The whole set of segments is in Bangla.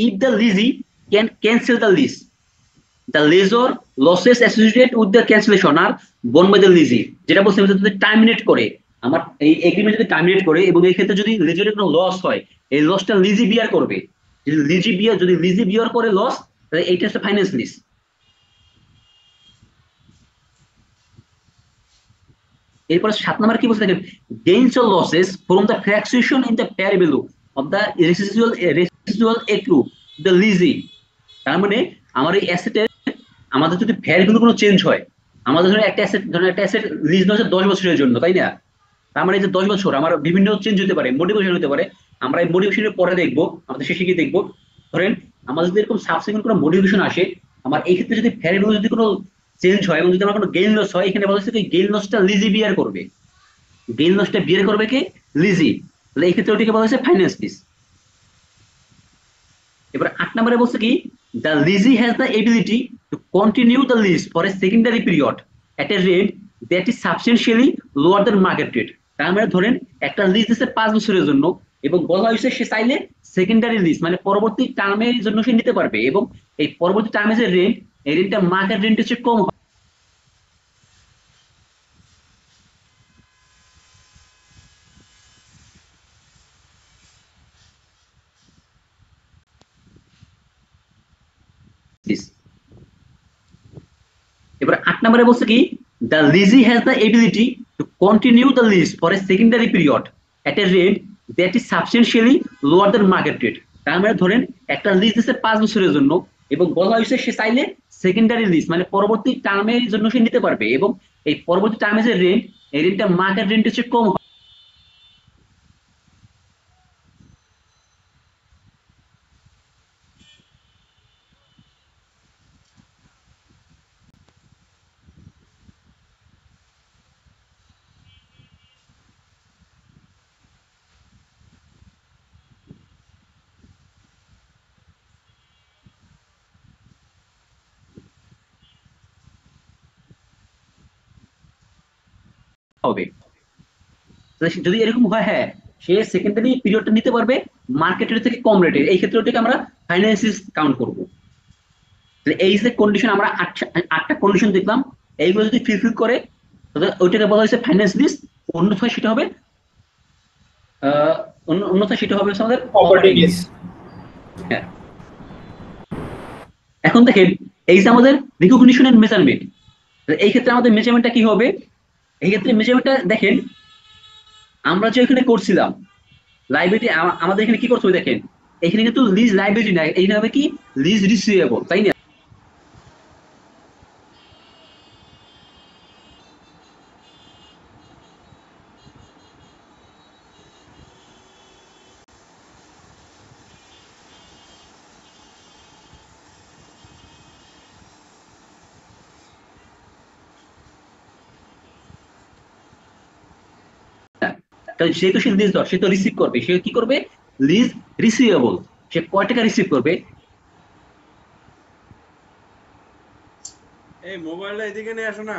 if the lessee can cancel the lease, the lessor losses associated with the cancellation are borne by the lessee। যেটা বলছে যদি টার্মিনেট করে, আমার এই এগ্রিমেন্ট যদি টার্মিনেট করে এবং এই ক্ষেত্রে যদি লেজরের কোনো লস হয়, এই লসটা লিজি বিয়ার করবে। যদি লিজি বিয়ার করে লস, তাহলে এইটা হচ্ছে ফাইন্যান্স লিজ। এরপর 7 নম্বর কি বলছে দেখেন, gains or losses from the fluctuation in the fair value of the residual accrue the lessee. তার মানে আমার এই অ্যাসেটের, আমাদের যদি ফেয়ার ভ্যালু কোনো চেঞ্জ হয়, আমাদের ধরুন একটা অ্যাসেট লিজ নেওয়া হচ্ছে 10 বছরের জন্য, তাই না? তার মানে এই যে 10 বছর আমার বিভিন্ন চেঞ্জ হতে পারে, মডিফিকেশন হতে পারে। আমরা এই মডিফিকেশনের পরে দেখবো, আমাদের শেষে গিয়ে দেখবো। ধরেন আমাদের যদি এরকম সাবসিকুয়েন্ট কোনো মডিফিকেশন আসে, আমার এই ক্ষেত্রে যদি ফেয়ার ভ্যালু যদি কোনো চেঞ্জ হয় এবং যদি আমার কোনো গেইন লস হয়, এখানে বলা হচ্ছে গেইন লসটা লিজি বিয়ার করবে। গেইন লসটা বিয়ার করবে কে? লিজি। তাহলে এই ক্ষেত্রে ওটিকে বলা হচ্ছে ফাইন্যান্স লিজ। এবার 8 নম্বরে বলছে কি, the lessee has the ability to continue the lease for a secondary period at a rate that is substantially lower than market rate. তার মানে ধরেন একটা লিজ দিচ্ছে 5 বছরের জন্য এবং বলা হয়েছে সে চাইলে সেকেন্ডারি লিজ মানে পরবর্তী টার্মের জন্য সে নিতে পারবে, এবং এই পরবর্তী টার্মে যে রেন্ট, এই রেন্টটা মার্কেট রেন্টের চেয়ে কম। এবার 8 নম্বরে বলছে কি, the lessee has the ability to continue the lease for a secondary period at a rate that is substantially lower than market rate. তার মানে ধরেন একটা লিজ দিচ্ছে 5 বছরের জন্য এবং বলা হয়েছে সে চাইলে সেকেন্ডারি লিজ মানে পরবর্তী টার্মের জন্য সে নিতে পারবে, এবং এই পরবর্তী টার্মে যে রেন্ট, এই রেন্টটা মার্কেট রেন্টের চেয়ে কম। হবে যদি এরকম হয়, হ্যাঁ, সে সেকেন্ডারি পিরিয়ডটা নিতে পারবে মার্কেট রেট থেকে কম রেটে, এই ক্ষেত্রে ওটাকে আমরা ফাইন্যান্সিস কাউন্ট করবো। এই যে কন্ডিশন, আমরা 8টা কন্ডিশন দেখলাম, এইগুলো যদি ফিল করে তাহলে ওইটাকে বলা হয়েছে ফাইন্যান্স লিজ। অন্যথায় সেটা হবে অন্যথায় সেটা হবে আমাদের প্রপার্টি প্রপার্টি লিজ। লিজ। হ্যাঁ, এখন দেখেন এই যে আমাদের রিকগনিশন এন্ড মেজারমেন্ট, এই ক্ষেত্রে আমাদের মেজারমেন্টটা কি হবে? এই ক্ষেত্রে মেজারমেন্টটা দেখেন, আমরা যে এখানে করছিলাম লাইব্রেরি, আমাদের এখানে কি করতে হবে দেখেন, এখানে কিন্তু লিজ লাইব্রেরি না, এখানে হবে কি লিজ রিসিভেবল, তাই না? যেহেতু সে লিজ ধর, সে তো রিসিভ করবে, সে কি করবে? Lease receivable. সে কয় টাকা রিসিভ করবে? এই মোবাইলটা এদিকে নিয়ে আসো না।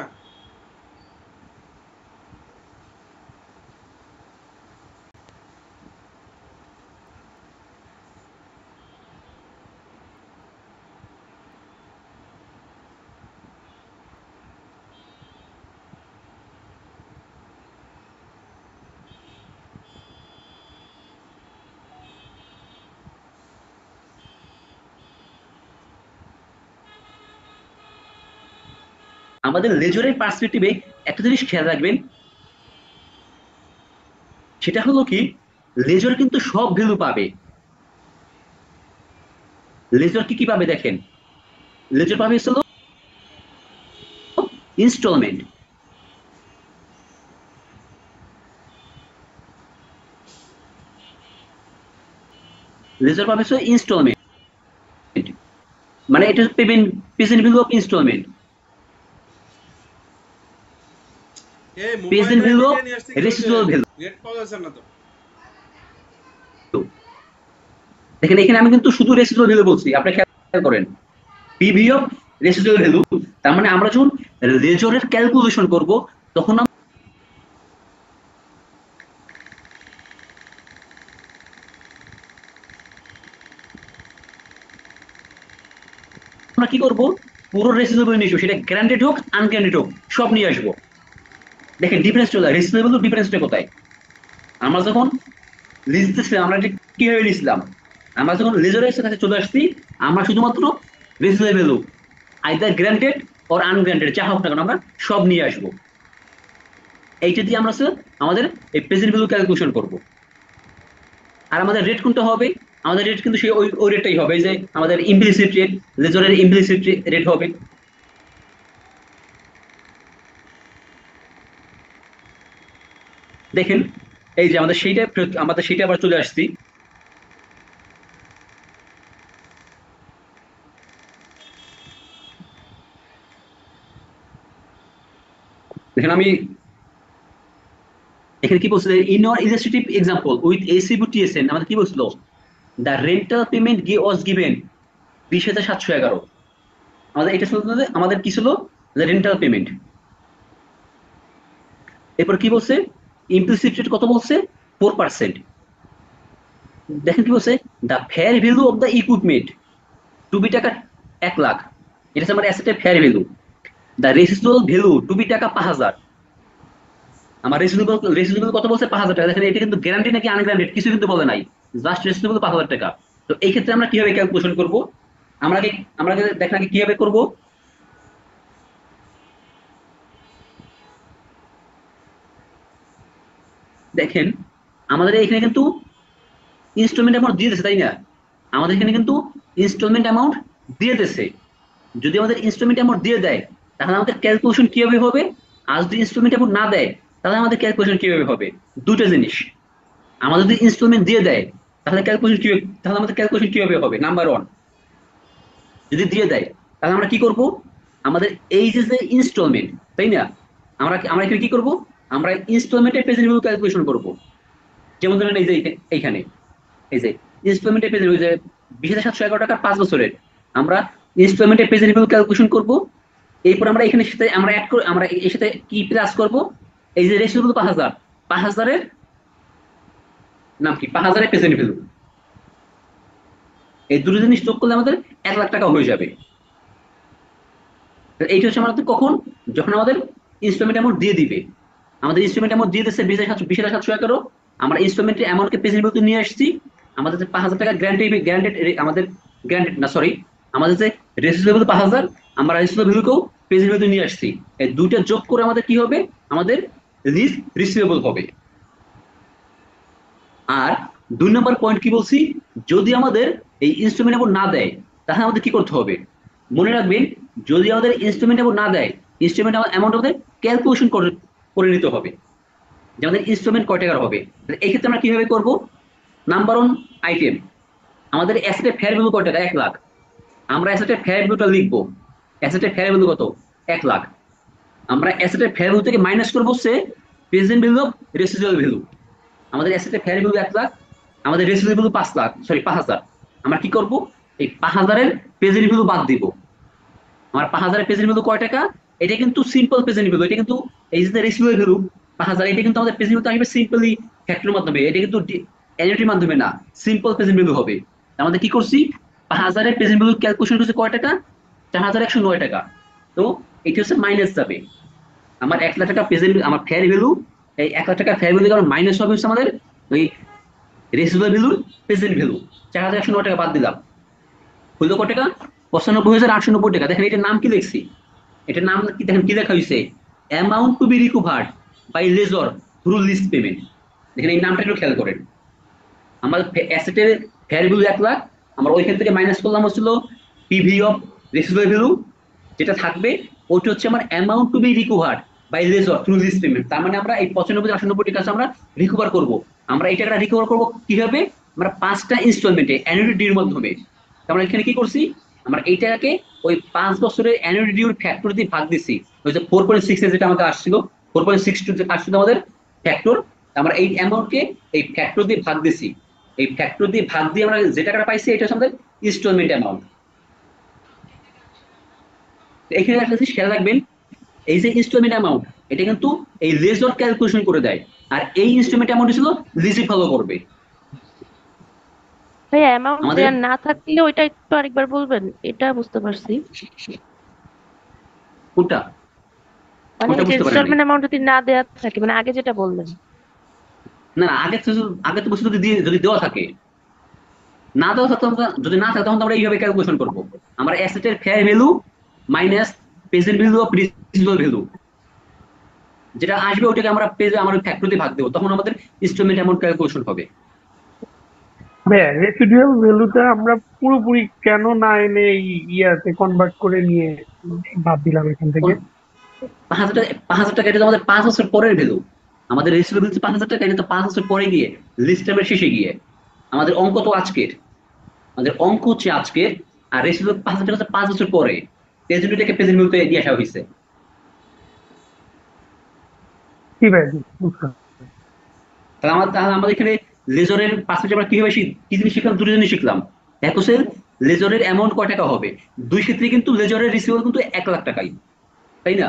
আমাদের লেজরের পার্সপেক্টিভে একটা জিনিস খেয়াল রাখবেন, সেটা হলো কি, লেজর কিন্তু সব ভ্যালু পাবে। লেজর কি কি পাবে দেখেন, লেজর পাবে হলো ইনস্টলমেন্ট। লেজর পাবে হলো ইনস্টলমেন্ট, মানে এটা payment, present value of instalment, এই প্রেজেন্ট মোবাইলটা ভ্যালু এদিকে অফ নিয়ে আসতে কি হয়েছে? Residual value. নেট পাওয়া যাচ্ছে না তো। দেখেন এখানে আমি কিন্তু শুধু রেসিডুয়াল ভ্যালু বলছি, আপনি খেয়াল করেন, পিভি অফ রেসিডুয়াল ভ্যালু। তার মানে আমরা যখন লেজরের ক্যালকুলেশন করব তখন আমরা কি করব, পুরো রেসিউয়েবল নিয়ে আসবো, সেটা গ্যারান্টেড হোক আনগ্যারান্টেড হোক সব নিয়ে আসবো। দেখেন ডিফারেন্স চলে যায়, রেসিউয়েবল ডিফারেন্সটা কোথায়? আমরা যখন লিজ দিচ্ছিলাম আমরা এটা কিভাবে লিখছিলাম, আমরা যখন লেজারের কাছে চলে আসছি আমরা শুধুমাত্র রেসিউয়েবল আইদার গ্যারান্টেড অর আনগ্যারান্টেড যা হোক না কেন আমরা সব নিয়ে আসবো। এইটা দিয়ে আমরা আমাদের এই প্রেজেন্ট ভ্যালু ক্যালকুলেশন করব। আর আমাদের রেট কোনটা হবে, আমাদের রেট কিন্তু সেই ওই রেটটাই হবে, যে আমাদের ইমপ্লিসিট রেট, লেজারের ইমপ্লিসিট রেট হবে। দেখেন এই যে আমাদের সেইটা আবার চলে আসছি। দেখেন আমি এখানে কি বলছিল, in or illustrative example with ACB TSN আমাদের কি বলছিল, the rental payment was given 20,711। আমাদের এটা ছিল যে আমাদের কি ছিল, রেন্টাল পেমেন্ট। এরপর কি বলছে, ইমপ্লিসিট রেট কত বলছে, 4%। দেখেন কি বলছে, the fair value of the equipment 2 টাকা 1 লাখ, এটা হচ্ছে আমার অ্যাসেটের fair value. The residual value 2 টাকা 5,000। আমার রেসিডুয়াল কত বলছে, 5,000 টাকা। দেখেন এটা কিন্তু গ্যারান্টি নাকি আনগ্যারান্টেড কিছু কিন্তু বলে নাই, জাস্ট রেসিডুয়াল 5,000 টাকা। তো এই ক্ষেত্রে আমরা কিভাবে ক্যালকুলেশন করব, আমরা আমরা দেখেন আগে কিভাবে করব। দেখেন আমাদের এখানে কিন্তু ইনস্টলমেন্ট অ্যামাউন্ট দিয়ে দিচ্ছে, তাই না? আমাদের এখানে কিন্তু ইনস্টলমেন্ট অ্যামাউন্ট দিয়ে দিচ্ছে। যদি আমাদের ইনস্টলমেন্ট অ্যামাউন্ট দিয়ে দেয় তাহলে আমাদের ক্যালকুলেশন কিভাবে হবে, আর যদি ইনস্টলমেন্ট অ্যামাউন্ট না দেয় তাহলে আমাদের ক্যালকুলেশন কিভাবে হবে। দুটো জিনিস, আমাদের যদি ইনস্টলমেন্ট দিয়ে দেয় তাহলে আমাদের ক্যালকুলেশন কিভাবে হবে। নাম্বার ওয়ান, যদি দিয়ে দেয় তাহলে আমরা কি করব, আমাদের এই যে ইনস্টলমেন্ট, তাই না, আমরা আমরা এখানে কি করব, আমরা ইনস্টলমেন্টের প্রেজেন্ট ভ্যালু ক্যালকুলেশন করব। যেমন ধরেন এই যে এইখানে এই যে ইনস্টলমেন্টের প্রেজেন্ট ভ্যালু যে 20,711 টাকা 5 বছরের, আমরা ইনস্টলমেন্টের প্রেজেন্ট ভ্যালু ক্যালকুলেশন করব। এরপর আমরা এখানে সাথে আমরা অ্যাড করে আমরা এর সাথে কি প্লাস করব, এই যে রেশিও 5,000, 5,000 এর নাম কি, 5,000 এর প্রেজেন্ট ভ্যালু। এই দুটো জিনিস যোগ করলে আমাদের 1 লাখ টাকা হয়ে যাবে। এইটা হচ্ছে আমাদের কখন, যখন আমাদের ইনস্টলমেন্ট অ্যামাউন্ট দিয়ে দিবে। আমাদের ইনস্টলমেন্ট অ্যামাউন্ট দিয়ে দিচ্ছে 20,711, আমরা ইনস্টলমেন্টের অ্যামাউন্টকে প্রেজেন্ট ভ্যালু নিয়ে আসছি। আমাদের যে 5,000 টাকা গ্যারান্টেড আমাদের গ্যারান্টেড না সরি আমাদের যে রেসিডুয়াল 5,000, আমরা রেসিডুয়াল ভ্যালুকেও প্রেজেন্ট ভ্যালু নিয়ে আসছি। এই দুটো যোগ করে আমাদের কি হবে, আমাদের লিজ রিসিভেবল হবে। আর 2 নম্বর পয়েন্ট কি বলছি, যদি আমাদের এই ইনস্টলমেন্ট অ্যামাউন্ট না দেয় তাহলে আমাদের কি করতে হবে, মনে রাখবেন, যদি আমাদের ইনস্টলমেন্ট অ্যামাউন্ট না দেয় ইনস্টলমেন্ট অ্যামাউন্ট আমাদের ক্যালকুলেশন করে নিতে হবে যে আমাদের ইনস্টলমেন্ট কয় টাকার হবে। এই ক্ষেত্রে আমরা কিভাবে করব, নাম্বার ওয়ান আইটেম, আমাদের অ্যাসেটের ফেয়ার ভ্যালু কয় টাকা, 1 লাখ। আমরা অ্যাসেটের ফেয়ার ভ্যালুটা লিখবো, অ্যাসেটের ফেয়ার ভ্যালু কত, 1 লাখ। আমরা অ্যাসেটের ফেয়ার ভ্যালু থেকে মাইনাস করবো সে present value of residual value. আমাদের অ্যাসেটের ফেয়ার ভ্যালু 1 লাখ, আমাদের রেসিডুয়াল ভ্যালু 5 লাখ সরি 5,000। আমরা কি করব, এই 5,000-এর প্রেজেন্ট ভ্যালু বাদ দিব। আমার 5,000-এর প্রেজেন্ট ভ্যালু কয় টাকা, এটা কিন্তু সিম্পল প্রেজেন্ট ভ্যালু, এটা কিন্তু এই যে রেসিডুয়াল ভ্যালু 5,000, এটা কিন্তু আমাদের প্রেজেন্ট ভ্যালু আসবে সিম্পলি ফ্যাক্টরের মাধ্যমে, এটা কিন্তু অ্যানুইটির মাধ্যমে না, সিম্পল প্রেজেন্ট ভ্যালু হবে। আমাদের কি করছি, 5,000-এর প্রেজেন্ট ভ্যালু ক্যালকুলেশন করছে কয় টাকা, 4,109 টাকা। তো এটা হচ্ছে মাইনাস যাবে, আমার 1 লাখ টাকা প্রেজেন্ট আমার ফেয়ার ভ্যালু, এই 1 লাখ টাকা ফেয়ার ভ্যালু কারণ মাইনাস হবে হচ্ছে আমাদের ওই রেসিডুয়াল ভ্যালুর প্রেজেন্ট ভ্যালু। 4,109 টাকা বাদ দিলাম, হইলো কত টাকা, 95,890 টাকা। দেখেন এটার নাম কি লিখছি, এটার নাম কি দেখেন কি লেখা হয়েছে, amount to be recovered by lessor through lease payment. দেখেন এই নামটা একটু খেয়াল করেন, আমাদের অ্যাসেটের ফেয়ার ভ্যালু 1 লাখ, আমরা ওইখান থেকে মাইনাস করলাম হচ্ছিল পিভি অফ রেসিডুয়াল ভ্যালু যেটা থাকবে, ওইটা হচ্ছে আমার amount to be recovered by lessor through lease payment. তার মানে আমরা এই 95,98 টাকা আমরা রিকভার করব। আমরা এই টাকাটা রিকভার করবো কিভাবে, আমরা 5টা ইনস্টলমেন্টে অ্যানুইটি ডিউর মাধ্যমে। আমরা এখানে কি করছি, আমরা এই টাকাকে ওই 5 বছরের অ্যানুইটি ডিউর ফ্যাক্টর দিয়ে ভাগ দিছি, ওই যে 4.6 যেটা আমাদের আসছিল, 4.62 আসছিল আমাদের ফ্যাক্টর। আমরা এই অ্যামাউন্টকে এই ফ্যাক্টর দিয়ে ভাগ দিছি, এই ফ্যাক্টর দিয়ে ভাগ দিয়ে আমরা যে টাকাটা পাইছি এটা হচ্ছে আমাদের ইনস্টলমেন্ট অ্যামাউন্ট। এখানে একটা জিনিস খেয়াল রাখবেন, এই যে ইনস্টলমেন্ট অ্যামাউন্ট এটা কিন্তু এই লেজর ক্যালকুলেশন করে দেয়, আর এই ইনস্টলমেন্ট অ্যামাউন্ট ছিল লিজি ফলো করবে। ভাই অ্যামাউন্ট আমাদের দেওয়া না থাকলে ওইটা একটু আরেকবার বলবেন, এটা বুঝতে পারছি। কোনটা মানে কোনটা এই যে বুঝতে পারেন নাই? ইনস্টলমেন্ট অ্যামাউন্ট যদি না দেওয়া থাকে, মানে আগে যেটা বললেন। না না, আগে তো বস্তু যদি দেওয়া থাকে, না দেওয়া থাকতো যদি না থাকে তখন তো আমরা এইভাবে ক্যালকুলেশন করবো। আমরা অ্যাসেটের fair value minus present value of receivable value, যেটা আসবে ওটাকে আমরা পেজে আমরা ফ্যাক্টরিতে ভাগ দেবো, তখন আমাদের ইনস্টলমেন্ট অ্যামাউন্ট ক্যালকুলেশন হবে। হ্যাঁ, রেসিডুয়াল ভ্যালুটা আমরা পুরোপুরি কেন না এনে এই ইয়াতে কনভার্ট করে নিয়ে বাদ দিলাম এখান থেকে? 5,000 টাকা, 5,000 টাকা, এটা তো আমাদের 5 বছর পরের ভ্যালু। আমাদের রিসিভেবল 5,000 টাকা, এটা তো 5 বছর পরে গিয়ে লিস্ট টাইমের শেষে গিয়ে। আমাদের অঙ্ক তো আজকের, আমাদের অঙ্ক হচ্ছে আজকের, আর রিসিভেবল 5,000 টাকা হচ্ছে 5 বছর পরে। এই জন্য এটাকে প্রেজেন্ট ভ্যালুতে দিয়ে আসা হয়েছে। কি ভাই, বুঝলাম। তাহলে আমাদের এখানে লেজরের পার্সেন্টেজ আমরা কিভাবে কি জিনিস শিখলাম? দুটো জিনিস শিখলাম। এক হচ্ছে লেজরের অ্যামাউন্ট কয় টাকা হবে। দুই ক্ষেত্রে কিন্তু লেজরের রিসিভেবল কিন্তু 1 লাখ টাকাই, তাই না?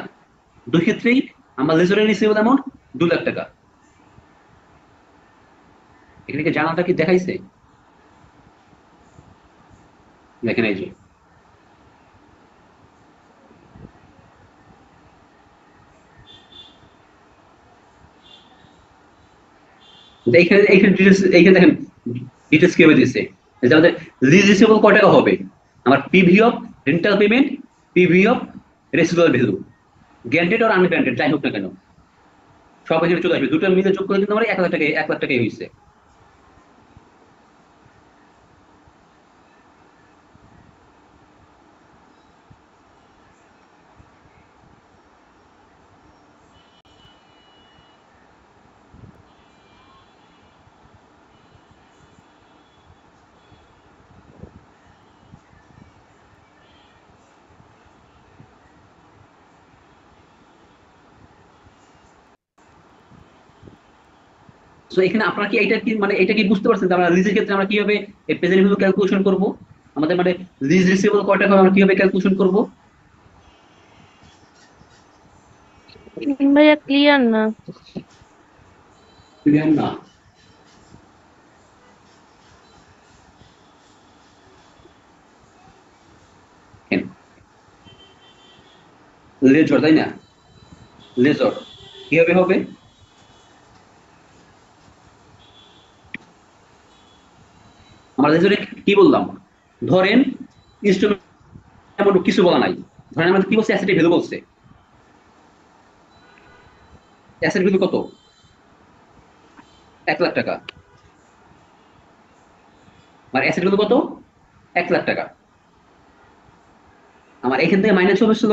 দুই ক্ষেত্রেই আমার লেজরের রিসিভেবল অ্যামাউন্ট 2 লাখ টাকা। এখানে কি জানাটা কি দেখাইছে? দেখেন এই যে এইখানে এইখানে ডিটেলস, এইখানে দেখেন ডিটেলস কিভাবে দিচ্ছে। এই যে আমাদের লিজ রিসিভেবল কয় টাকা হবে, আমার PV of rental payment, PV of receivable value, guaranteed আর আনগ্যারান্টেড যাই হোক না কেন, সব এখানে চলে আসবে। দুটো মিলে যোগ করে কিন্তু আমার 1 লাখ টাকা, 1 লাখ টাকাই হয়েছে। তো এখানে আপনারা কি এটা কি মানে এটা কি বুঝতে পারছেন যে আমরা লিজের ক্ষেত্রে আমরা কিভাবে প্রেজেন্ট ভ্যালু ক্যালকুলেশন করব? আমাদের মানে লিজ রিসিভেবল কয় টাকা হবে আমরা কিভাবে ক্যালকুলেশন করব? ভাইয়া ক্লিয়ার না। ক্লিয়ার না? লেজর, তাই না? লেজর কিভাবে হবে? আমরা লেজরে কি বললাম? ধরেন ইনস্ট্রুমেন্ট এমন কিছু বলা নাই, ধরেন আমাদের কি বলছে, অ্যাসেটের ভ্যালু বলছে। অ্যাসেট ভ্যালু কত? 1 লাখ টাকা। আমার অ্যাসেট ভ্যালু কত? 1 লাখ টাকা। আমার এখান থেকে মাইনাস হবে ছিল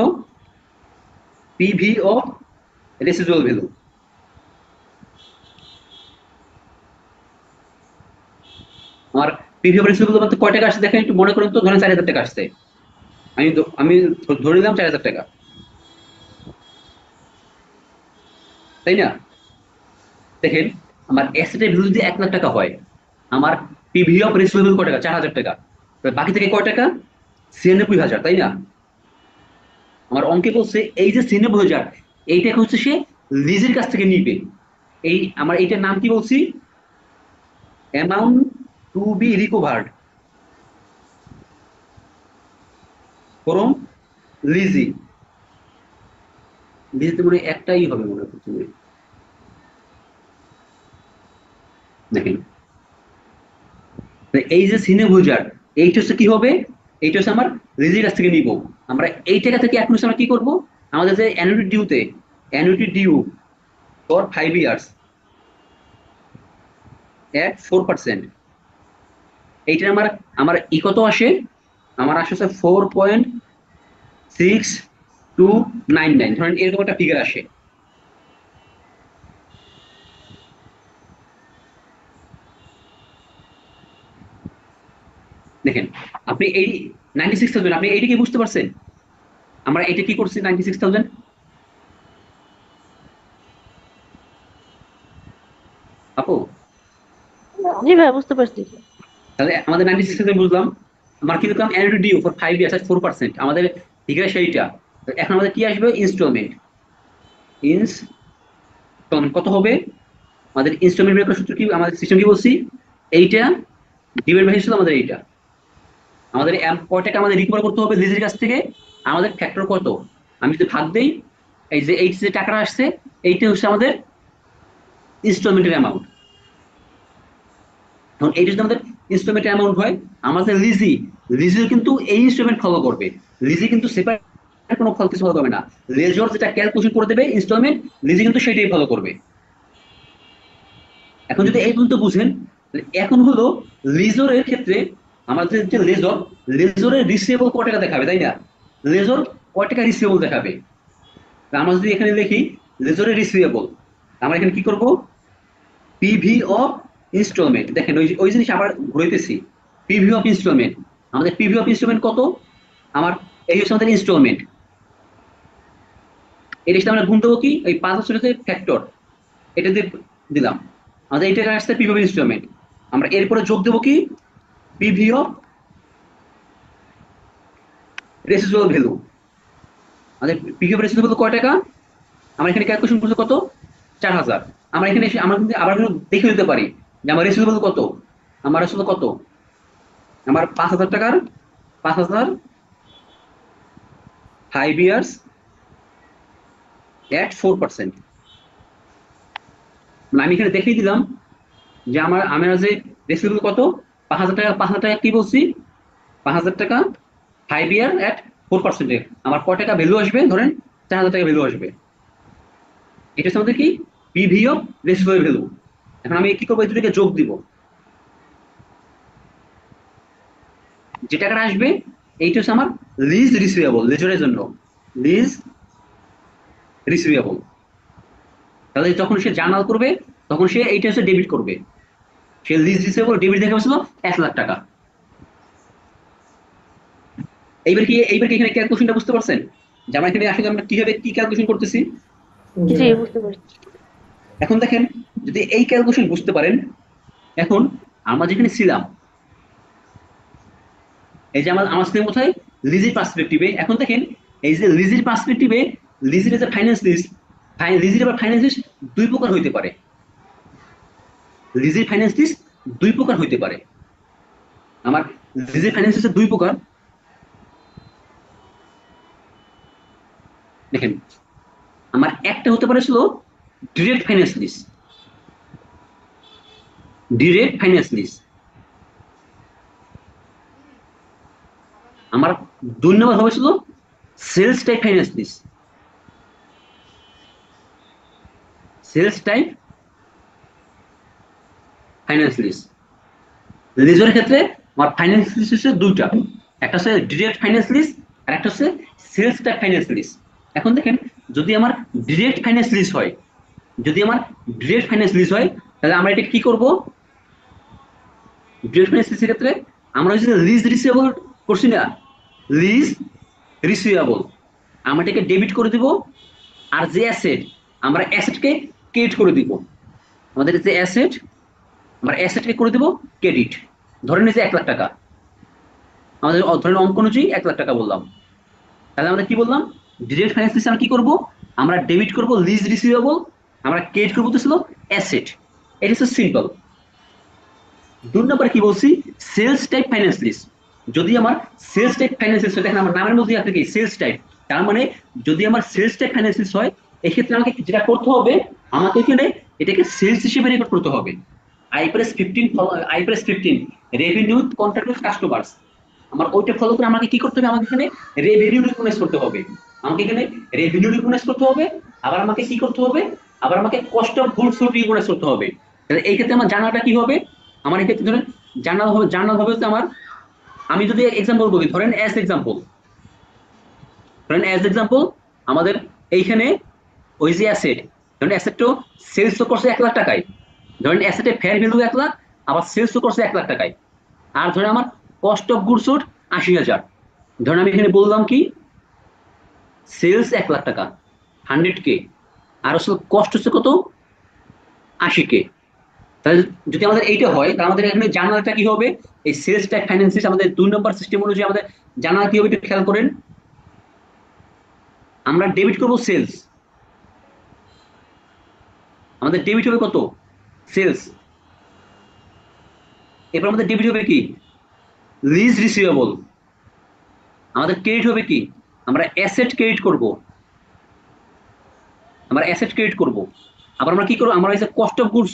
পিভি ও রেসিডুয়াল ভ্যালু। আমার পিভি ও রেসিডুয়াল ভ্যালু কয় টাকা আসছে দেখেন একটু মনে করেন তো। ধরেন 4,000 টাকা আসছে, আমি ধরে নিলাম 4,000 টাকা, তাই না? দেখেন আমার অ্যাসেটের ভ্যালু যদি 1 লাখ টাকা হয়, আমার পিভি অফ রিসিভেবল কয় টাকা? 4,000 টাকা। বাকি থেকে কয় টাকা? 96,000, তাই না? আমার অঙ্কে বলছে এই যে 96,000, এইটাকে হচ্ছে সে লিজের কাছ থেকে নিবে। এই আমার এইটার নাম কি বলছি? Amount to be recovered from lessee. লিজিতে মনে হয় একটাই হবে মনে হচ্ছে। দেখেন এই যে সিনেভুজার, এইটা হচ্ছে কি হবে? এইটা হচ্ছে আমার লিজির কাছ থেকে নিব। আমরা এই টাকা থেকে এখন হচ্ছে আমরা কি করব? আমাদের যে অ্যানুইটি ডিউ ফর 5 ইয়ার্স এট 4%, এইটা আমার আমার কত আসে? আমার আসে হচ্ছে 4.6299, ধরেন এরকম একটা ফিগার আসে। দেখেন আপনি এই 96,000, আপনি এইটা কি বুঝতে পারছেন? আমরা এটা কি করছি 96,000? আপু, জি ভাই, বুঝতে পারছি। তাহলে আমাদের 96,000 বুঝলাম। আমার কি দেখলাম? Annuity due for 5 years at 4%, আমাদের ফিগার সেইটা। তো এখন আমাদের কি আসবে? ইনস্টলমেন্ট। ইনস্টলমেন্ট কত হবে? আমাদের ইনস্টলমেন্ট বের করার সূত্র কি, আমাদের সিস্টেম কি বলছি? এইটা ডিভাইড বাই হচ্ছে আমাদের এইটা, আমাদের কয় টাকা আমাদের রিকভার করতে হবে লিজের কাছ থেকে, আমাদের ফ্যাক্টর কত, আমি যদি ভাগ দেই, এই যে এই যে টাকাটা আসছে এইটা হচ্ছে আমাদের ইনস্টলমেন্টের অ্যামাউন্ট। এখন এইটা যদি আমাদের ইনস্টলমেন্ট অ্যামাউন্ট হয়, আমাদের লিজিও কিন্তু এই ইনস্টলমেন্ট ফলো করবে। লিজি কিন্তু সেপারেট কোনো ফল কিছু ফলো করবে না, লেজর যেটা ক্যালকুলেশন করে দেবে ইনস্টলমেন্ট, লিজি কিন্তু সেটাই ফলো করবে। এখন যদি এই পর্যন্ত বুঝেন, এখন হলো লিজরের ক্ষেত্রে আমাদের যে লেজরের রিসিভেবল কত টাকা দেখাবে, তাই না? লেজর কত টাকা রিসিভেবল দেখাবে, আমরা যদি এখানে লিখি লেজরের রিসিভেবল, আমরা এখানে কি করব, পিভি অফ ইনস্টলমেন্ট, দেখেন ওই জিনিস আবার ঘুরাইতেছি, পিভি অফ ইনস্টলমেন্ট, আমাদের পিভি অফ ইনস্টলমেন্ট কত, আমার এই হচ্ছে আমাদের ইনস্টলমেন্ট, এই জিনিসটা আমরা গুণ দেবো কি, ওই 5 বছরের ফ্যাক্টর এটা দিয়ে দিলাম, আমাদের এইটা আসছে পিভি অফ ইনস্টলমেন্ট, আমরা এরপরে যোগ দেবো কি পিভি অফ রেসিডুয়াল ভ্যালু, আমাদের পিভি অফ রেসিডুয়াল ভ্যালু কয় টাকা, আমরা এখানে ক্যালকুলেশন করছি কত, 4000, আমরা এখানে এসে আমরা কিন্তু আবার দেখে দিতে পারি যে আমার রেসিডুয়াল কত, আমার আসলে কত, আমার 5000 টাকার 5000 5 ইয়ার্স এট 4%, মানে আমি এখানে দেখিয়ে দিলাম যে আমার যে রেসিডুয়াল কত, 5000 টাকা, 5000 টাকা কি বলছি, 5000 টাকা 5 ইয়ার এট 4%, আমার কয় টাকা ভ্যালু আসবে, ধরেন 4000 টাকা ভ্যালু আসবে, এটা হচ্ছে আমাদের কি পিভি অফ রেসিডুয়াল ভ্যালু। এখন আমি কি করবো, এই দুটোকে যোগ দিব, যে টাকাটা আসবে এইটা হচ্ছে আমার লিজ রিসিভেবল, লেজরের জন্য লিজ রিসিভেবল, তাহলে যখন সে জার্নাল করবে তখন সে এইটা হচ্ছে ডেবিট করবে, সে লিজ রিসিভেবল ডেবিট দেখে বলছিল 1,00,000 টাকা। এইবার কি এখানে ক্যালকুলেশনটা বুঝতে পারছেন, যে আমরা এখানে আসলে আমরা কিভাবে কি ক্যালকুলেশন করতেছি। জি, বুঝতে পারছি। এখন দেখেন যদি এই ক্যালকুলেশন বুঝতে পারেন, এখন আমরা যেখানে ছিলাম, এই যে আমার ছিলাম কোথায়, লিজের পার্সপেক্টিভে, এখন দেখেন এই যে লিজের পার্সপেক্টিভে, লিজের যে ফাইন্যান্স লিস্ট, লিজের আবার ফাইন্যান্স লিস্ট দুই প্রকার হইতে পারে, লিজের ফাইন্যান্স লিস্ট দুই প্রকার হইতে পারে, আমার লিজের ফাইন্যান্স লিস্ট দুই প্রকার, দেখেন আমার একটা হতে পারে ছিল direct finance list, direct finance list, আমার 2 নম্বর হবে ছিল sales type finance list, sales type finance list. লিজের ক্ষেত্রে আমার ফাইন্যান্স লিস্ট হচ্ছে দুইটা, একটা হচ্ছে ডিরেক্ট ফাইন্যান্স লিস্ট আর একটা হচ্ছে সেলস টাইপ ফাইন্যান্স লিস্ট। এখন দেখেন যদি আমার ডিরেক্ট ফাইন্যান্স লিস্ট হয়, যদি আমার ডিরেক্ট ফাইন্যান্স লিস্ট হয়, তাহলে আমরা এটা কি করব, ডিরেক্ট ফাইন্যান্স লিস্টের ক্ষেত্রে আমরা হচ্ছে লিজ রিসিভেবল করছি না, লিজ রিসিভেবল আমরা এটাকে ডেবিট করে দিব, আর যে অ্যাসেট আমরা অ্যাসেটকে ক্রেডিট করে দিব, আমাদের যে অ্যাসেট আমরা অ্যাসেটকে করে দিব ক্রেডিট, ধরেন এই যে 1,00,000 টাকা, আমাদের ধরেন অঙ্ক অনুযায়ী 1,00,000 টাকা বললাম, তাহলে আমরা কি বললাম, ডিরেক্ট ফাইন্যান্স লিস্টে আমরা কি করব, আমরা ডেবিট করব লিজ রিসিভেবল, আমরা ক্রেডিট করবো তো ছিল অ্যাসেট, এটা হচ্ছে সিম্পল। 2 নম্বরে কি বলছি, সেলস টাইপ ফাইন্যান্স লিস্ট, যদি আমার সেলস টাইপ ফাইন্যান্স লিস্ট হয়, দেখেন আমার নামের মধ্যে আছে কি সেলস টাইপ, তার মানে যদি আমার সেলস টাইপ ফাইন্যান্স লিস্ট হয়, এক্ষেত্রে আমাকে যেটা করতে হবে, আমাকে এখানে এটাকে সেলস হিসেবে রেকর্ড করতে হবে, IPS 15 revenue contract with customers, আমার ওইটা ফলো করে আমাকে কি করতে হবে, আমাকে এখানে রেভিনিউ রিকগনাইজ করতে হবে, আমাকে এখানে রেভিনিউ রিকগনাইজ করতে হবে, আবার আমাকে কি করতে হবে, আবার আমাকে cost of goods sold recognise করতে হবে। তাহলে এই ক্ষেত্রে আমার জার্নালটা কি হবে, আমার এই ক্ষেত্রে ধরেন জার্নাল হবে হচ্ছে আমার, আমি যদি এক্সাম্পল বলি, ধরেন অ্যাজ এক্সাম্পল আমাদের এইখানে ওই যে অ্যাসেট, ধরেন অ্যাসেটটা সেলস তো করছে 1,00,000 টাকায়, ধরেন অ্যাসেটের ফেয়ার ভ্যালু 1,00,000, আবার সেলস তো করছে 1,00,000 টাকায়, আর ধরেন আমার কস্ট অফ গুডস সোল্ড 80,000, ধরেন আমি এখানে বললাম কি সেলস 1,00,000 টাকা 100K, আর আসলে কস্ট হচ্ছে কত 80K। তাহলে যদি আমাদের এইটা হয়, তাহলে আমাদের এখানে জার্নালটা কি হবে, এই সেলস টাইপ ফাইন্যান্স আমাদের 2 নম্বর সিস্টেম অনুযায়ী আমাদের জার্নাল কি হবে একটু খেয়াল করেন, আমরা ডেবিট করব সেলস, আমাদের ডেবিট হবে কত সেলস, এরপর আমাদের ডেবিট হবে কি লিজ রিসিভেবল। আমাদের ক্রেডিট হবে কি আমরা অ্যাসেট ক্রেডিট করব, আমরা অ্যাসেট ক্রেডিট করব। আবার আমরা কি করব আমরা হচ্ছে কস্ট অফ গুডস।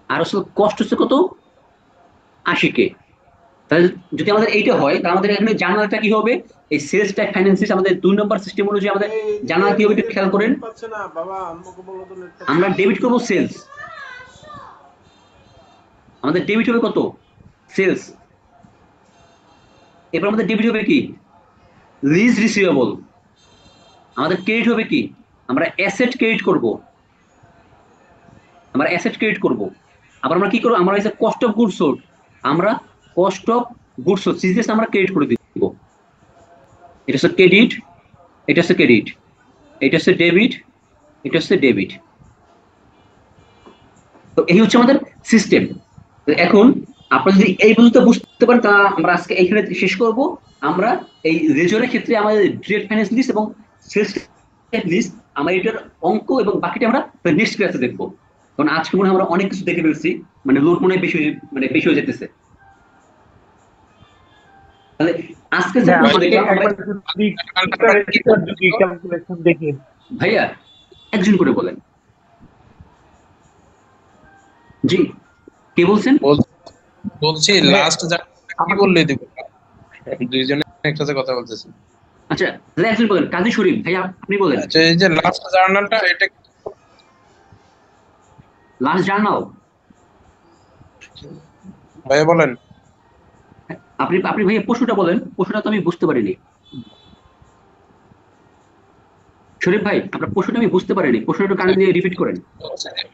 আর আসলে কষ্ট হচ্ছে কত 80K। তাহলে যদি আমাদের এইটা হয় তাহলে আমাদের এখানে জার্নালটা কি হবে এই সেলস ট্যাগ ফাইন্যান্সিস আমাদের 2 নম্বর সিস্টেম অনুযায়ী আমাদের এই জার্নাল কি হবে একটু খেয়াল করেন। নেট পাচ্ছে না বাবা, আম্মুকে বলো তো নেট পাচ্ছে আমরা না। ডেবিট করব সেলস, আমাদের ডেবিট হবে কত সেলস। এরপর আমাদের ডেবিট হবে কি লিজ রিসিভেবল। আমাদের ক্রেডিট হবে কি আমরা অ্যাসেট ক্রেডিট করব, আমরা অ্যাসেট ক্রেডিট করব। আবার আমরা কি করব আমরা হচ্ছে কস্ট অফ গুডস সোল্ড, আমরা cost of goods sold CGS আমরা ক্রেডিট করে দিব। এটা হচ্ছে ক্রেডিট, এটা হচ্ছে ক্রেডিট, এটা হচ্ছে ডেবিট, এটা হচ্ছে ডেবিট। তো এই হচ্ছে আমাদের সিস্টেম। এখন আপনারা যদি এই পর্যন্ত বুঝতে পারেন তা আমরা আজকে এইখানে শেষ করব। আমরা এই রেজরের ক্ষেত্রে আমাদের ডিরেক্ট ফাইন্যান্স লিস্ট এবং সেলস লিস্ট আমরা এটার অঙ্ক এবং বাকিটা আমরা নেক্সট ক্লাসে দেখবো। কারণ আজকে মনে হয় আমরা অনেক কিছু দেখে ফেলছি, মানে লোড মনে হয় বেশি হয়ে যেতেছে। তাহলে আজকে যে হ্যাঁ, কোর্স আমাকে দেখলাম আমরা, একবার যদি ইন্টারেস্টটা যদি ক্যালকুলেশন দেখে। ভাইয়া একজন করে বলেন। জি, কে বলছেন? বলছি লাস্ট কি আমাকে বললে দিব, দুইজনে একসাথে কথা বলতেছি। আচ্ছা তাহলে একজন বলেন, কাজী শরীফ ভাইয়া আপনি বলেন। আচ্ছা, এই যে লাস্ট জার্নালটা এটা লাস্ট জার্নাল ভাইয়া বলেন। আপনি আপনি ভাইয়া প্রশ্নটা বলেন, প্রশ্নটা তো আমি বুঝতে পারিনি। শরীফ ভাই আপনার প্রশ্নটা আমি বুঝতে পারিনি, প্রশ্নটা একটু কানে দিয়ে রিপিট করেন।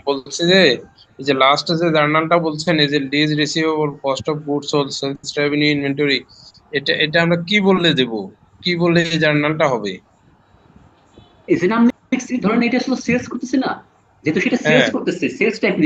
বলছি যে এই যে লাস্ট যে জার্নালটা বলছেন, এই যে lease receivable, cost of goods sold, sales revenue, inventory, এটা এটা আমরা কি বললে দেব, কি বললে এই জার্নালটা হবে? এই যে নাম লিখছি ধরেন এটা আসলে সেলস করতেছে না, যেহেতু সেটা সেলস হ্যাঁ, করতেছে সেলস টাইপ।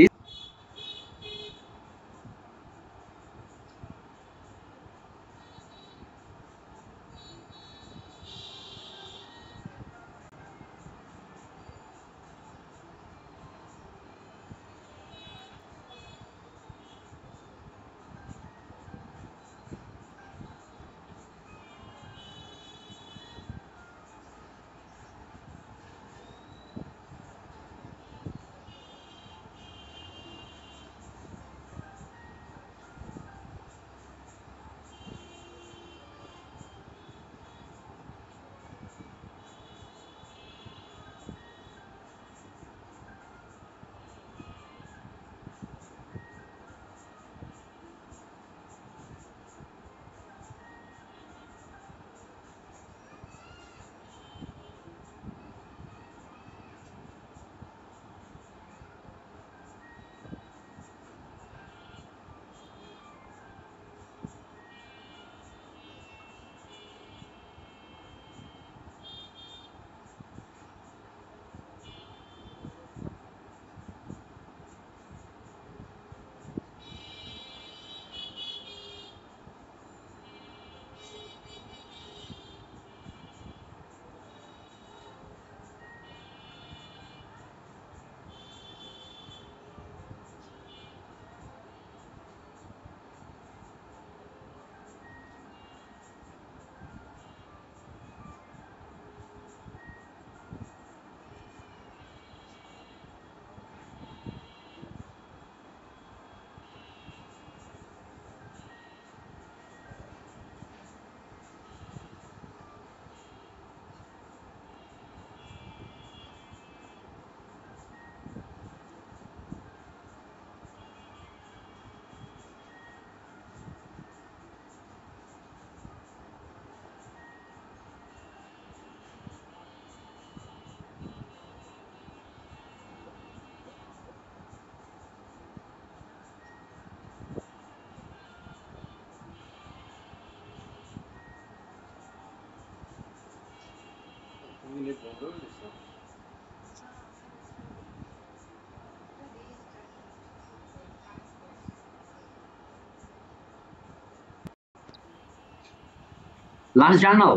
লাস্ট জার্নাল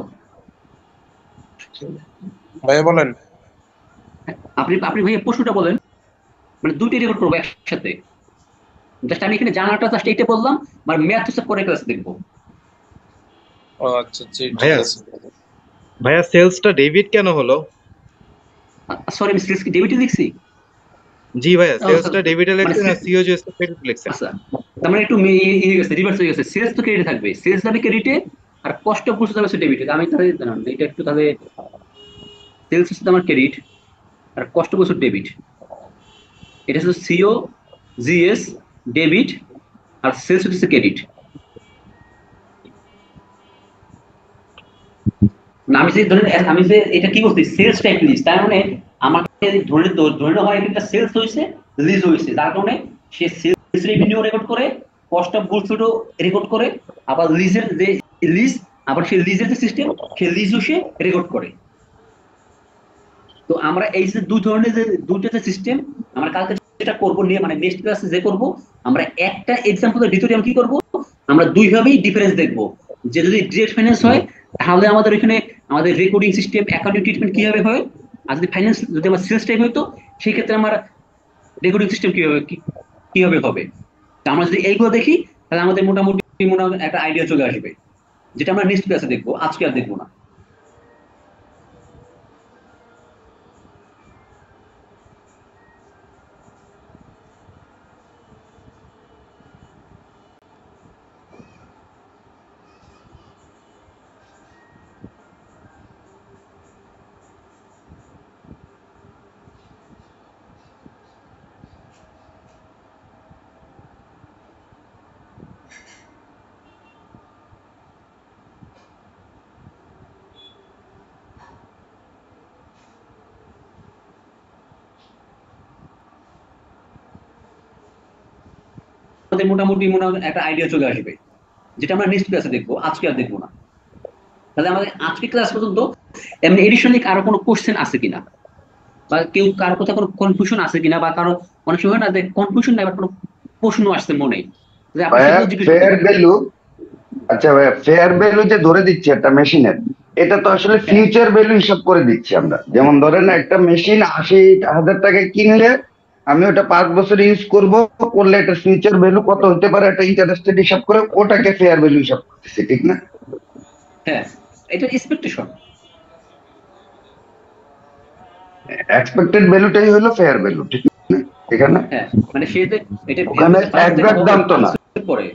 ভাইয়া বলেন। আপনি আপনি ভাইয়া প্রশ্নটা বলেন, মানে দুইটাই রেকর্ড করবো একসাথে। জাস্ট আমি এখানে জার্নালটা জাস্ট এইটা বললাম, মানে ম্যাথ হচ্ছে পরে ক্লাস দেখবো। ও আচ্ছা আচ্ছা, ঠিক ভাইয়া আছে। ভাইয়া সেলসটা ডেবিট কেন হলো? সরি, আমি সিরিজ কি ডেবিটে লিখছি? জি ভাইয়া, ও, সেলসটা ডেবিটে মানে লিখছেন আর সিওজিএস ক্রেডিট লিখছেন। আচ্ছা, তার মানে একটু হয়ে গেছে, রিভার্স হয়ে গেছে। সেলস তো ক্রেডিটে থাকবে, সেলস যাবে ক্রেডিটে, আর কস্ট অফ গুডস যাবে ডেবিটে। আমি তাহলে দাঁড়ান, এটা একটু তাহলে সেলস হচ্ছে আমার ক্রেডিট আর কস্ট অফ গুডস ডেবিট। এটা হচ্ছে সিও জিএস ডেবিট, আর সেলস হচ্ছে ক্রেডিট। না আমি যে ধরেন, আমি যে এটা কি বলছি, সেলস টাইপ লিস্ট, তার মানে আমাকে ধরে ধরে নেওয়া হয় একটা সেলস হয়েছে, লিজ হয়েছে, যার কারণে সে সেলস রেভিনিউ রেকর্ড করে, কস্ট অফ গুডস রেকর্ড করে, আবার লিজের যে লিজ, আবার সেই লিজের যে সিস্টেম, সেই লিজও সে রেকর্ড করে। তো আমরা এই যে দুই ধরনের যে দুইটা যে সিস্টেম, আমরা কালকে যেটা করবো নিয়ে, মানে নেক্সট ক্লাসে যে করবো, আমরা একটা এক্সাম্পলের ভিতরে আমরা কি করবো, আমরা দুইভাবেই ডিফারেন্স দেখবো। যে যদি ডিরেক্ট ফাইন্যান্স হয়, তাহলে আমাদের ওইখানে আমাদের রেকর্ডিং সিস্টেম, অ্যাকাউন্টিং ট্রিটমেন্ট কিভাবে হয়, আর যদি ফাইন্যান্স, যদি আমার সেলস টাইপ হইতো, সেই ক্ষেত্রে আমার রেকর্ডিং সিস্টেম কিভাবে হবে। তো আমরা যদি এইগুলো দেখি, তাহলে আমাদের মোটামুটি একটা আইডিয়া চলে আসবে, যেটা আমরা নেক্সট ক্লাসে দেখবো, আজকে আর দেখবো না। আমাদের মোটামুটি একটা আইডিয়া চলে আসবে, যেটা আমরা নেক্সট ক্লাসে দেখবো, আজকে আর দেখবো না। তাহলে আমাদের আজকে ক্লাস পর্যন্ত এমনি এডিশনালি কারো কোনো কোশ্চেন আছে কিনা, বা কেউ কারো কথা কোনো কনফিউশন আছে কিনা, বা কারো অনেক সময় না যে কনফিউশন নাই, বা কোনো প্রশ্ন আসছে মনে, যে আপনি ভাইয়া সেগুলো জিজ্ঞেস করতে ফেয়ার পারেন। ভ্যালু, আচ্ছা ভাইয়া ফেয়ার ভ্যালু যে ধরে দিচ্ছে একটা মেশিনের, এটা তো আসলে হ্যাঁ, ফিউচার ভ্যালু হিসাব করে দিচ্ছি আমরা। যেমন ধরেন একটা মেশিন 80,000 টাকায় কিনলে আমি ওটা 5 বছর ইউজ করব, করলে এটা ফিউচার ভ্যালু কত হতে পারে এটা ইন্টারেস্টেড হিসাব করে ওটাকে ফেয়ার ভ্যালু হিসাব করতেছি, ঠিক না? হ্যাঁ, এটা এক্সপেকটেশন। এক্সপেক্টেড ভ্যালুটাই হলো ফেয়ার ভ্যালু, ঠিক না এখানে? হ্যাঁ, মানে সে যে এটা ওখানে একজ্যাক্ট দাম তো না। পরে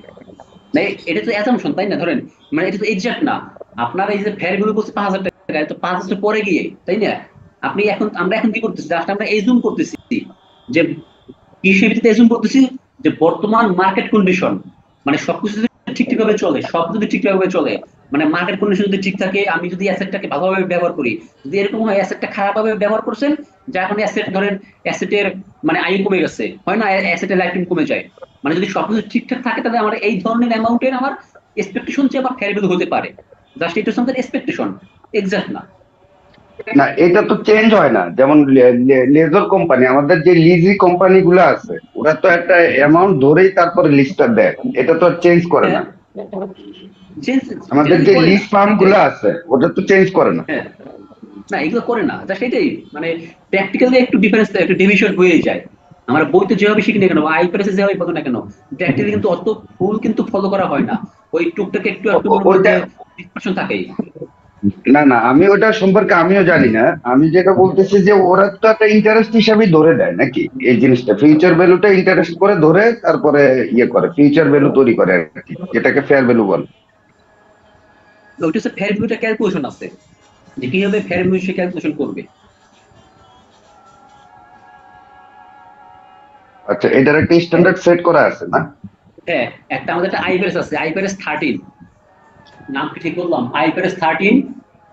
না, এটা তো অ্যাসাম্পশন, তাই না? ধরেন, মানে এটা তো এক্সাক্ট না। আপনার এই যে ফেয়ার ভ্যালু বলছে 5,000 টাকা, তো 5 বছর পরে গিয়ে, তাই না? আপনি এখন, আমরা এখন কি করতেছি, জাস্ট আমরা এজুম করতেছি যে কৃষি ভিত্তিতে এজুম করতেছি যে বর্তমান মার্কেট কন্ডিশন, মানে সবকিছু যদি ঠিকঠাকভাবে চলে, সব যদি ঠিকঠাকভাবে চলে, মানে মার্কেট কন্ডিশন যদি ঠিক থাকে, আমি যদি অ্যাসেটটাকে ভালোভাবে ব্যবহার করি, যদি এরকম হয় অ্যাসেটটা খারাপভাবে ব্যবহার করছেন, যা এখন অ্যাসেট ধরেন অ্যাসেটের মানে আয়ু কমে গেছে, হয় না, অ্যাসেটের লাইফ টাইম কমে যায়, মানে যদি সবকিছু ঠিকঠাক থাকে, তাহলে আমার এই ধরনের অ্যামাউন্টের আমার এক্সপেকটেশন চেয়ে আমার ফেয়ার ভ্যালু হতে পারে। জাস্ট এটা হচ্ছে এক্সপেকটেশন, এক্সাক্ট না। না এটা তো চেঞ্জ হয় না। যেমন লেজর কোম্পানি, আমাদের যে লিজি কোম্পানি গুলো আছে, ওরা তো একটা অ্যামাউন্ট ধরেই তারপরে লিস্টটা দেয়, এটা তো আর চেঞ্জ করে হ্যাঁ, না। চেঞ্জ আমাদের যে লিজ ফার্ম গুলো আছে ওটা তো চেঞ্জ করে না। হ্যাঁ, না এগুলো করে না, জাস্ট এটাই, মানে প্র্যাকটিক্যালি একটু ডিফারেন্স, একটু ডিভিশন হয়ে যায়। আমরা বইতে যেভাবে শিখি না কেন, আইপিএস যেভাবে পাবো না কেন, প্র্যাকটিক্যালি কিন্তু অত ফুল কিন্তু ফলো করা হয় না। ওই টুকটাকে একটু একটু ওইটা ডিসকাশন থাকেই। না না, আমি ওটা সম্পর্কে আমিও জানি না। আমি যেটা বলতেছি যে ওরা তো একটা ইন্টারেস্ট হিসাবে ধরে দেয় নাকি এই জিনিসটা, ফিউচার ভ্যালুটা ইন্টারেস্ট করে ধরে তারপরে ইয়ে করে ফিউচার ভ্যালু তৈরি করে আর কি, যেটাকে ফেয়ার ভ্যালু বলে। ওইটা হচ্ছে ফেয়ার ভ্যালুটা ক্যালকুলেশন আছে, যে কিভাবে ফেয়ার ভ্যালু সে ক্যালকুলেশন করবে। আচ্ছা, এটার একটা স্ট্যান্ডার্ড সেট করা আছে না? হ্যাঁ, একটা আমাদের একটা আইপিএস আছে, আইপিএস 13, নাম কি ঠিক বললাম? আইপিএস 13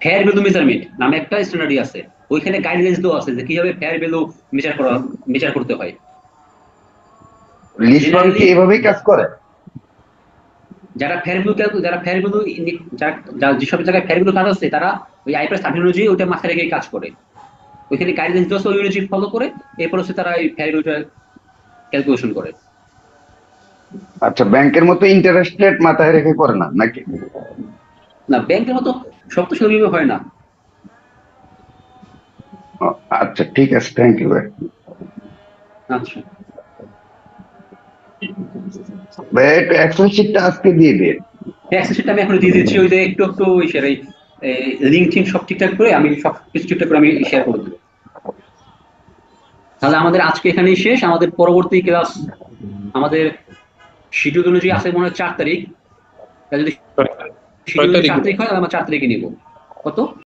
ফেয়ার ভ্যালু মেজারমেন্ট নামে একটা স্ট্যান্ডার্ডই আছে। ওইখানে গাইডলাইন্স দেওয়া আছে যে কিভাবে ফেয়ার ভ্যালু মেজার করতে হয়। লিস্ট ফার্ম কি জেনারেলি এভাবেই কাজ করে? যারা ফেয়ারভ্যালু যেসব জায়গায় ফেয়ারভ্যালু কাজ আছে তারা ওই আইপিএস টার্মিনোলজি ওইটা মাথায় রেখে কাজ করে, ওইখানে গাইডলাইন্স দেওয়া ওই অনুযায়ী ফলো করে এরপর হচ্ছে তারা এই ফেয়ারভ্যালুটা ক্যালকুলেশন করে। আচ্ছা, ব্যাংকের মতো ইন্টারেস্ট রেট মাথায় রেখে করে না নাকি? না, ব্যাংকের মতো সব তো সেভাবে হয় না। ও, আচ্ছা ঠিক আছে, থ্যাংক ইউ ভাই। আচ্ছা, ভাই একটু এক্সেল শিটটা আজকে দিয়ে দিন। অ্যাক্সেস শিটটা আমি এখন দিয়ে দিচ্ছি, ওই যে একটু একটু এই লিঙ্ক টিঙ্ক সব ঠিকঠাক করে আমি সব কিছু ঠিকঠাক করে আমি শেয়ার করে দেবো। তাহলে আমাদের আজকে এখানেই শেষ। আমাদের পরবর্তী ক্লাস আমাদের শিডিউল অনুযায়ী আছে মনে হয় 4 তারিখ। তাহলে যদি শিডিউল 4 তারিখ হয় তাহলে আমরা 4 তারিখে নিব। কত?